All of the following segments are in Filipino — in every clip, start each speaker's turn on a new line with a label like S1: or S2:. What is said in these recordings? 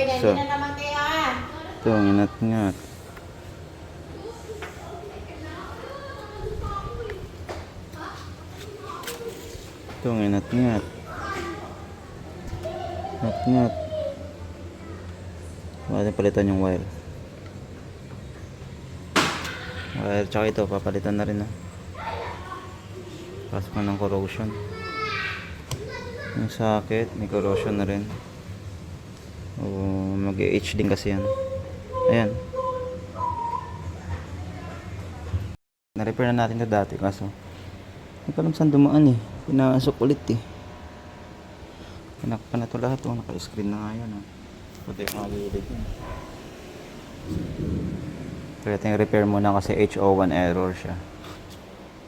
S1: isa. Ito ang inat-ngat. Ito ang inat-ngat. Inat-ngat. Bakit palitan yung wire? Wire tsaka ito papalitan na rin, pasok na ng corrosion. Yung socket may corrosion na rin. Mag-H din kasi yan. Ayan, na-repair na natin ito dati kaso hindi pa alam saan dumaan pinasok ulit pinakpan na ito lahat naka-screen na nga yan pati yung malilid yun. Kaya natin repair muna kasi HO1 error siya.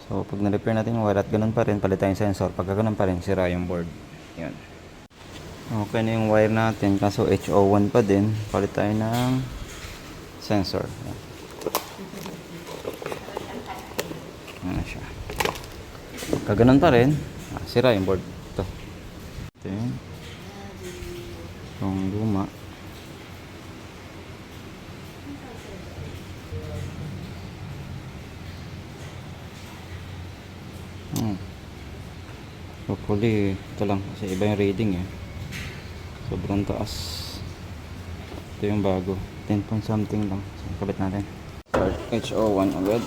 S1: So pag na-repair natin yung wire at ganun pa rin, palit tayong sensor. Pagka ganun pa rin, sira yung board. Yan. Okay na yung wire natin kaso HO1 pa din. Palit tayo ng sensor. Yan. Yan siya. Pagka ganun pa rin, sira yung board. Ito. Ito yun. Itong luma. Hopefully ito lang kasi iba yung reading sobrang taas. Ito yung bago 10 point something lang. So kalit natin start HO1 agad.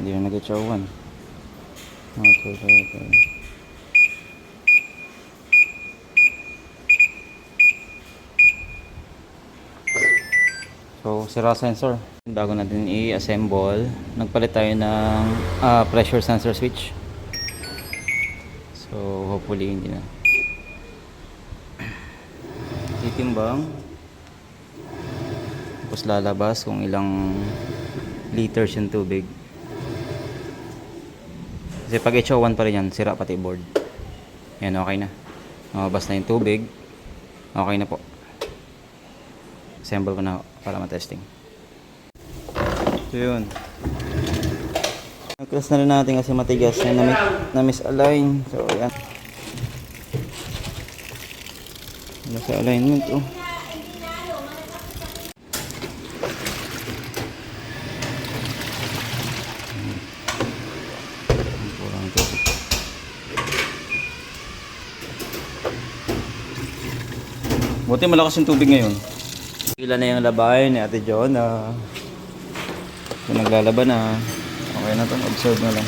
S1: Hindi na nag-HO1. Okay. So, sira sensor. Bago natin i-assemble, nagpalit tayo ng pressure sensor switch. So, hopefully hindi na. Titimbang. Tapos lalabas kung ilang liters yung tubig. Kasi pag HO1 pa rin yan, sira pati board. Yan, okay na. Basta yung tubig. Okay na po. Assemble ko na para matesting. So yun. Naklas na rin natin kasi matigas na misalign. So yan. Nasa alignment Buti malakas yung tubig ngayon. Ilan na yung labay ni Ate John na naglalaba na. Okay na to, observe na lang.